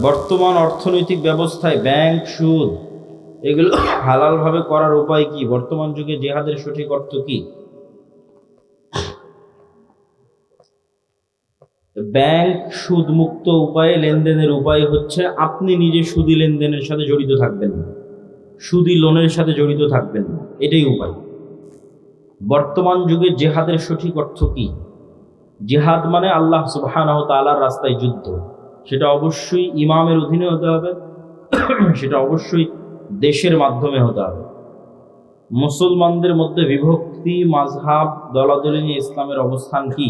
বর্তমান অর্থনৈতিক ব্যবস্থায় ব্যাংক, সুদ এগুলো হালালভাবে করার উপায় কি? বর্তমান যুগে জিহাদের সঠিক অর্থ কি? ব্যাংক সুদ মুক্ত উপায়ে লেনদেনের উপায় হচ্ছে আপনি নিজে সুদি লেনদেনের সাথে জড়িত থাকবেন না, সুদি লোনের সাথে জড়িত থাকবেন না, এটাই উপায়। বর্তমান যুগে জিহাদের সঠিক অর্থ কি? জিহাদ মানে আল্লাহ সুবহানাহু ওয়া তাআলার রাস্তায় যুদ্ধ। সেটা অবশ্যই ইমামের অধীনে হতে হবে, সেটা অবশ্যই দেশের মাধ্যমে হতে হবে। মুসলমানদের মধ্যে বিভক্তি, মাযহাব, দলাদলি নিয়ে ইসলামের অবস্থান কি?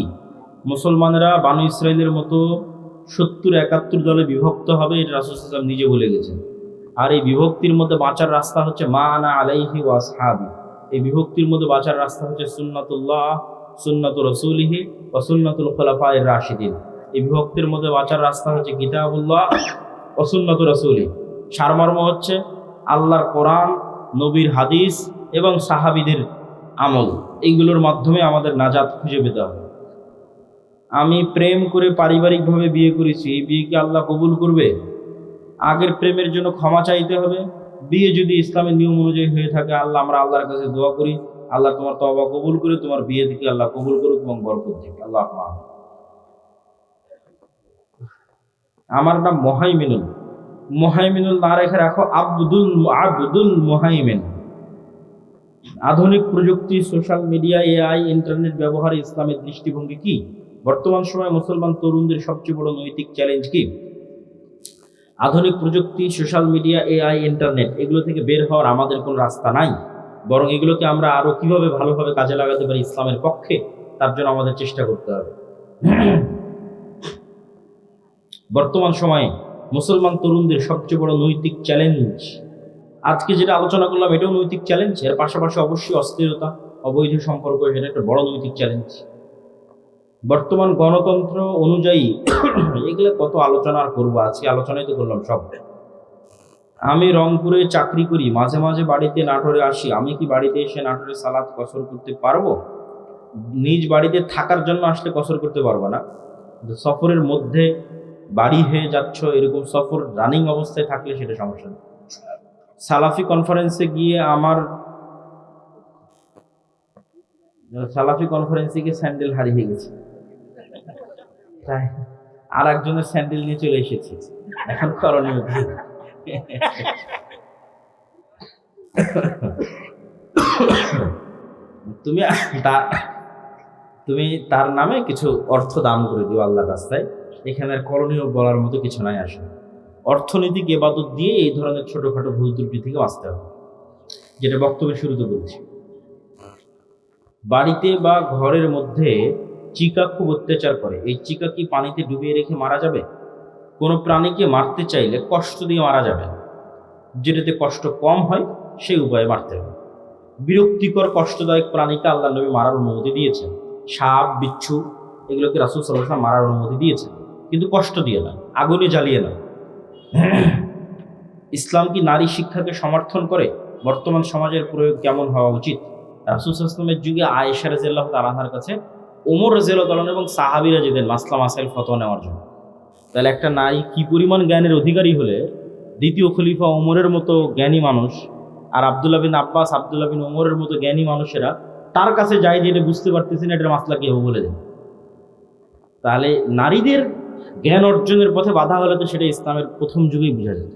মুসলমানেরা বানু ইসরাইলের মতো 70-71 দলে বিভক্ত হবে, এটা রাসূল সাল্লাল্লাহু আলাইহি ওয়াসাল্লাম নিজে বলে গেছেন। আর এই বিভক্তির মধ্যে বাঁচার রাস্তা হচ্ছে মা আনা আলাইহি ওয়া আসহাবি। এই বিভক্তির মধ্যে বাঁচার রাস্তা হচ্ছে সুন্নাতুল্লাহ, সুন্নাতু রাসূলিহি ওয়া সুন্নাতুল খুলাফায়ে রাশিদিন। এই বিভক্তির মধ্যে বাঁচার রাস্তা হচ্ছে কিতাবুল্লাহ ওয়া সুন্নাতু রাসূলিহি। সারমর্ম হচ্ছে আল্লাহর কোরআন, নবীর হাদিস এবং সাহাবীদের আমল, এইগুলোর মাধ্যমে আমাদের নাজাত খুঁজে পেতে হবে। আমি প্রেম করে পারিবারিকভাবে বিয়ে করেছি, এই বিয়ে কি আল্লাহ কবুল করবে? আগের প্রেমের জন্য ক্ষমা চাইতে হবে। বিয়ে যদি ইসলামের নিয়ম অনুযায়ী হয়ে থাকে, আমরা আল্লাহর কাছে দোয়া করি, আল্লাহ তোমার তওবা কবুল করে তোমার বিয়ে থেকে আল্লাহ কবুল করুক এবং বরকত দিক। আল্লাহ আমিন। আমার নাম মুহাইমিনুল। মুহাইমিনুল না রেখে রাখো আব্দুল মুহাইমিন। আধুনিক প্রযুক্তি, সোশ্যাল মিডিয়া, এআই, ইন্টারনেট ব্যবহারে ইসলামের দৃষ্টিভঙ্গি কি? বর্তমান সময়ে মুসলমান তরুণদের সবচেয়ে বড় নৈতিক চ্যালেঞ্জ কি? আধুনিক প্রযুক্তি, সোশ্যাল মিডিয়া, এআই, ইন্টারনেট এগুলো থেকে বের হওয়ার আমাদের কোনো রাস্তা নাই, বরং এগুলোকে আমরা আরো কিভাবে ভালোভাবে কাজে লাগাতে পারি ইসলামের পক্ষে, তার জন্য আমাদের চেষ্টা করতে হবে। বর্তমান সময়ে মুসলমান তরুণদের সবচেয়ে বড় নৈতিক চ্যালেঞ্জ, আজকে যেটা আলোচনা করলাম এটাও নৈতিক চ্যালেঞ্জ, এর পাশাপাশি অবশ্যই অস্থিরতা, অবৈধ সম্পর্ক, এটা একটা বড় নৈতিক চ্যালেঞ্জ। বর্তমান গণতন্ত্র অনুযায়ী এগুলো কত আলোচনা আর করবো, আজকে আলোচনাই তো করলাম সব। আমি রংপুরে চাকরি করি, মাঝে মাঝে বাড়িতে নাটোরে আসি, আমি কি বাড়িতে এসে নাটোরে সালাত কসর করতে পারবো? নিজ বাড়িতে থাকার জন্য আসলে কসর করতে পারবো না, সফরের মধ্যে বাড়ি হয়ে যাচ্ছ, এরকম সফর রানিং অবস্থায় থাকলে সেটা সমস্যা নেই। সালাফি কনফারেন্সে গিয়ে স্যান্ডেল হারিয়ে গেছে, তাই আর একজনের স্যান্ডেল নিয়ে চলে এসেছি, এখন করণীয় কি? তুমি তার নামে কিছু অর্থ দান করে দিও আল্লাহর রাস্তায়, এখানে আর করণীয় বলার মতো কিছু নাই। আসলে অর্থনৈতিক ইবাদত দিয়ে এই ধরনের ছোটখাটো ভুল ত্রুটি থেকে বাঁচতে হবে, যেটা বক্তব্যের শুরুতে বলছি। বাড়িতে বা ঘরের মধ্যে চিকা খুব অত্যাচার করে, এই চিকা কি পানিতে ডুবিয়ে রেখে মারা যাবে? কোনো প্রাণীকে মারতে চাইলে কষ্ট দিয়ে মারা যাবে, যেটাতে কষ্ট কম হয় সেই উপায়ে মারতে হবে। বিরক্তিকর কষ্টদায়ক প্রাণীকে আল্লাহ নবী মারার অনুমতি দিয়েছেন, সাপ, বিচ্ছু এগুলোকে রাসূল সাল্লাল্লাহু আলাইহি ওয়াসাল্লাম মারার অনুমতি দিয়েছেন, কিন্তু কষ্ট দিয়ে না, আগুনে জ্বালিয়ে না। ইসলাম কি নারী শিক্ষাকে সমর্থন করে? বর্তমান সমাজের প্রয়োগ কেমন হওয়া উচিত? রাসূল সাল্লাল্লাহু আলাইহি ওয়াসাল্লামের যুগে আয়েশা রাদিয়াল্লাহু তাআলা আনহার কাছে ওমর রাদিয়াল্লাহু তাআলা এবং সাহাবীরা যেতেন মাসলা মাসাইল ফতোয়া নেওয়ার জন্য। তাহলে একটা নারী কি পরিমাণ জ্ঞানের অধিকারী হলে দ্বিতীয় খলিফা ওমরের মতো জ্ঞানী মানুষ আর আব্দুল্লাহ বিন আব্বাস, আব্দুল্লাহ বিন ওমরের মতো জ্ঞানী মানুষেরা তার কাছে যায়, যেটা বুঝতে পারতেছেন এটার মাসলা কেউ বলে দেন। তাহলে নারীদের জ্ঞান অর্জনের পথে বাধা হলে তো সেটা ইসলামের প্রথম যুগেই বোঝা যেত।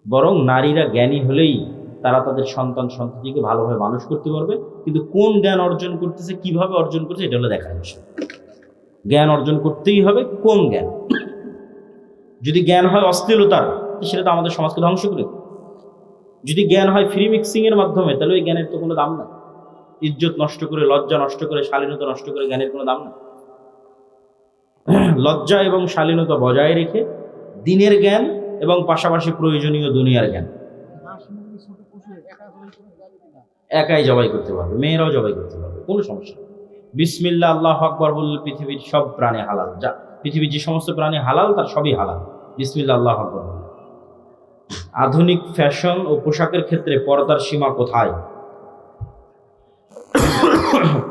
বরং নারীরা জ্ঞানী হলেই তারা তাদের সন্তান সন্ততিকে ভালোভাবে মানুষ করতে পারবে, কিন্তু কোন জ্ঞান অর্জন করতেছে, কিভাবে অর্জন করছে, এটা হলো দেখার বিষয়। জ্ঞান অর্জন করতেই হবে, কোন জ্ঞান? যদি জ্ঞান হয় অশ্লীলতার, সেটা তো আমাদের সমাজকে ধ্বংস করে। যদি জ্ঞান হয় ফ্রি মিক্সিং এর মাধ্যমে, তাহলে ওই জ্ঞানের তো কোনো দাম নাই। ইজ্জত নষ্ট করে, লজ্জা নষ্ট করে, শালীনতা নষ্ট করে জ্ঞানের কোনো দাম নাই। লজ্জা এবং শালীনতা বজায় রেখে দিনের জ্ঞান এবং পাশাপাশি প্রয়োজনীয় দুনিয়ার জ্ঞান। একাই জবাই করতে পারবে, মেয়েরাও জবাই করতে পারবে, কোনো সমস্যা নেই। বিসমিল্লাহ আল্লাহু আকবার বললে পৃথিবীর সব প্রাণী হালাল, যা পৃথিবীর যে সমস্ত প্রাণী হালাল তার সবই হালাল বিসমিল্লাহ আল্লাহু আকবার বললে। আধুনিক ফ্যাশন ও পোশাকের ক্ষেত্রে পর্দার সীমা কোথায়?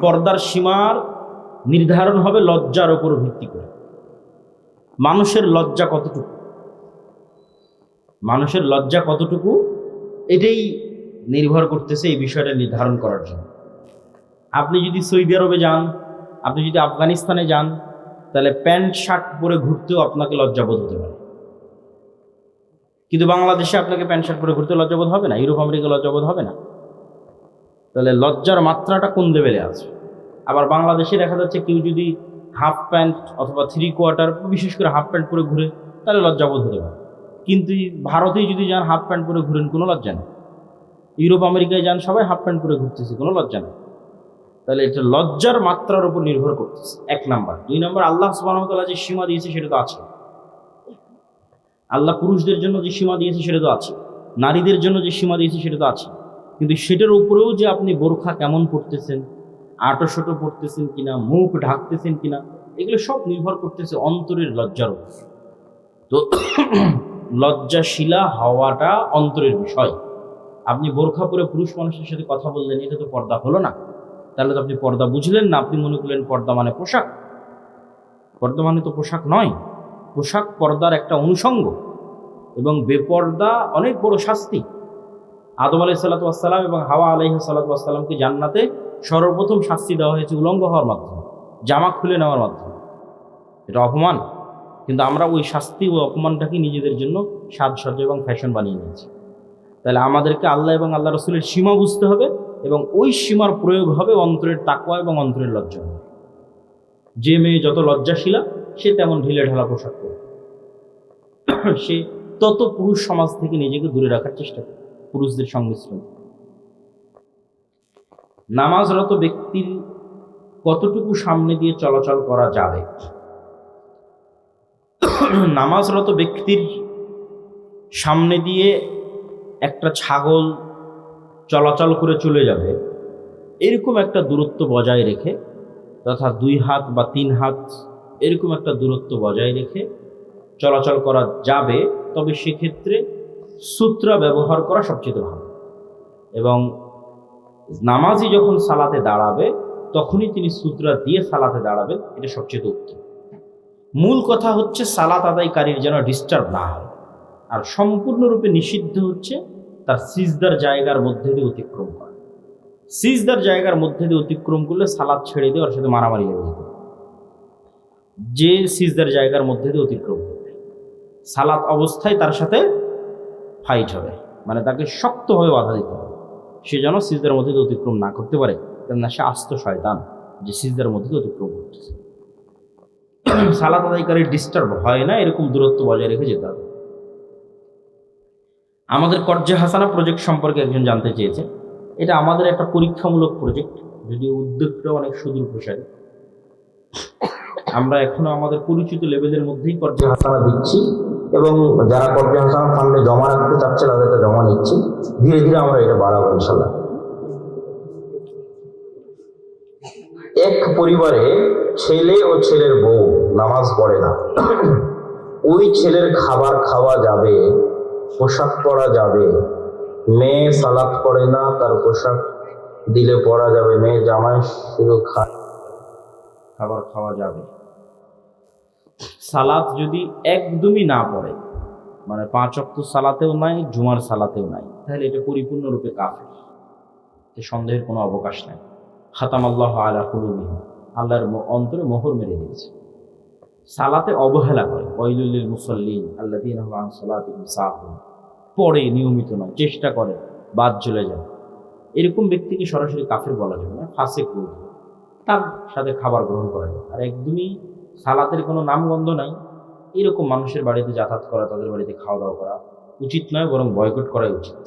পর্দার সীমার নির্ধারণ হবে লজ্জার উপর ভিত্তি করে। মানুষের লজ্জা কতটুকু, মানুষের লজ্জা কতটুকু, এটাই নির্ভর করতেছে এই বিষয়টা নির্ধারণ করার জন্য। আপনি যদি সৌদি আরবে যান, আপনি যদি আফগানিস্তানে যান, তাহলে প্যান্ট শার্ট পরে ঘুরতেও আপনাকে লজ্জাবোধ হতে পারে, কিন্তু বাংলাদেশে আপনাকে প্যান্ট শার্ট পরে ঘুরতে লজ্জাবোধ হবে না, ইউরোপ আমেরিকা লজ্জাবোধ হবে না। তাহলে লজ্জার মাত্রাটা কোন লেভেলে আছে? আবার বাংলাদেশে দেখা যাচ্ছে কেউ যদি হাফ প্যান্ট অথবা 3/4, বিশেষ করে হাফ প্যান্ট পরে ঘুরে, তাহলে লজ্জাবোধ হতে পারে। কিন্তু ভারতেই যদি যান হাফ প্যান্ট পরে ঘুরেন, কোনো লজ্জা নেই। ইউরোপ আমেরিকায় যান, সবাই হাফ প্যান্ট পরে ঘুরতেছে, কোনো লজ্জা নেই। তাহলে এটা লজ্জার মাত্রার উপর নির্ভর করতেছে, 1 নাম্বার। 2 নাম্বার, আল্লাহ সুবহানাহু ওয়া তাআলা যে সীমা দিয়েছে সেটা তো আছে। আল্লাহ পুরুষদের জন্য যে সীমা দিয়েছে সেটা তো আছে, নারীদের জন্য যে সীমা দিয়েছে সেটা তো আছে। কিন্তু সেটার উপরেও যে আপনি বোরখা কেমন পড়তেছেন, আটোশোটো পড়তেছেন কিনা, মুখ ঢাকতেছেন কিনা, এগুলো সব নির্ভর করতেছে অন্তরের লজ্জার উপর। তো লজ্জাশীলা হওয়াটা অন্তরের বিষয়। আপনি বোরখা পরে পুরুষ মানুষের সাথে কথা বললেন, এটা তো পর্দা হলো না। তাহলে তো আপনি পর্দা বুঝলেন না, আপনি মনে করলেন পর্দা মানে পোশাক। পর্দা মানে তো পোশাক নয়। পোশাক পর্দার একটা অনুষঙ্গ, এবং বেপর্দা অনেক বড় শাস্তি। আদম আলাইহিসসালাতু ওয়াসসালাম এবং হাওয়া আলাইহিসসালাতু ওয়াসসালামকে জান্নাতে সর্বপ্রথম শাস্তি দেওয়া হয়েছে উলঙ্গ হওয়ার মাধ্যমে, জামা খুলে নেওয়ার মাধ্যমে। এটা অপমান, কিন্তু আমরা ওই শাস্তি ও অপমানটাকে নিজেদের জন্য সাজসজ্জা এবং ফ্যাশন বানিয়ে নিয়েছি। তাহলে আমাদেরকে আল্লাহ এবং আল্লাহ রসুলের সীমা বুঝতে হবে, এবং ওই সীমার প্রয়োগ হবে অন্তরের তাকওয়া এবং অন্তরের লজ্জা। যে মেয়ে যত লজ্জাশীলা, সে তেমন ঢিলে ঢালা পোশাক পরে, সে তত পুরুষ সমাজ থেকে নিজেকে দূরে রাখার চেষ্টা করে, পুরুষদের সংমিশ্রণ। নামাজরত ব্যক্তির কতটুকু সামনে দিয়ে চলাচল করা যাবে? নামাজরত ব্যক্তির সামনে দিয়ে একটা ছাগল চলাচল করে চলে যাবে, এরকম একটা দূরত্ব বজায় রেখে, তথা 2 হাত বা 3 হাত এরকম একটা দূরত্ব বজায় রেখে চলাচল করা যাবে। তবে সেক্ষেত্রে সূত্রা ব্যবহার করা সবচেয়ে ভালো, এবং নামাজি যখন সালাতে দাঁড়াবে তখনই তিনি সূত্রা দিয়ে সালাতে দাঁড়াবেন, এটা সবচেয়ে উত্তম। মূল কথা হচ্ছে সালাত আদায়কারীর যেন ডিস্টার্ব না হয়। আর সম্পূর্ণরূপে নিষিদ্ধ হচ্ছে তার সিজদার জায়গার মধ্যে দিয়ে অতিক্রম করা। সিজদার জায়গার মধ্যে দিয়ে অতিক্রম করলে সালাত ছেড়ে দিয়ে ওর সাথে মারামারি লেগে যেত। যে সিজদার জায়গার মধ্যে দিয়ে অতিক্রম করবে, সালাত অবস্থায় তার সাথে ফাইট হবে, মানে তাকে শক্তভাবে বাধা দিতে হবে, সে যেন সিজদার মধ্যে দিয়ে অতিক্রম না করতে পারে, কেননা সে আস্ত শয়তান যে সিজদার মধ্যে দিয়ে অতিক্রম করতেছে। সালাত আদায়কারীর ডিস্টার্ব হয় না, এরকম দূরত্ব বজায় রেখে যেতে হবে। আমাদের কর্জে হাসানা প্রজেক্ট সম্পর্কে একজন জানতে চেয়েছে। এটা আমাদের একটা পরীক্ষামূলক প্রজেক্ট, যদিও উদ্যোগটা অনেক সুদূর প্রসারী। আমরা এখনো আমাদের পরিচিত লেভেলের মধ্যেই কর্জে হাসানা দিচ্ছি, এবং যারা কর্জে হাসানা ফান্ডে জমা রাখতে চাচ্ছে তাদেরকে জমা নিচ্ছি। ধীরে ধীরে আমরা এটা বাড়াবো ইনশাল্লাহ। এক পরিবারে ছেলে ও ছেলের বউ নামাজ পড়ে না, ওই ছেলের খাবার খাওয়া যাবে, পোশাক পরা যাবে। মেয়ে সালাত পড়ে না, তার পোশাক দিলে পরা যাবে। মেয়ে জামাই শুধু খাবার খাওয়া যাবে। সালাত যদি একদমই না পড়ে, মানে 5 ওয়াক্ত সালাতেও নাই, জুমার সালাতেও নাই, তাহলে এটা পরিপূর্ণরূপে কাফের, সন্দেহের কোনো অবকাশ নাই। খাতামাল্লাহু আলা কুলুবিহিম, আল্লাহর অন্তরে মোহর মেরে দিয়েছে। সালাতে অবহেলা করে, ওয়াইলুল লিল মুসাল্লিন আল্লাযীনা হুম আন সালাতিহিম সাহুন, পড়ে নিয়মিত নয়, চেষ্টা করে, বাদ চলে যায়, এরকম ব্যক্তিকে সরাসরি কাফের বলা যাবে না, ফাসিক বলতে হবে। তার সাথে খাবার গ্রহণ করা যাবে। আর একদমই সালাতের কোনো নামগন্ধ নাই, এরকম মানুষের বাড়িতে যাতায়াত করা, তাদের বাড়িতে খাওয়া দাওয়া করা উচিত নয়, বরং বয়কট করাই উচিত।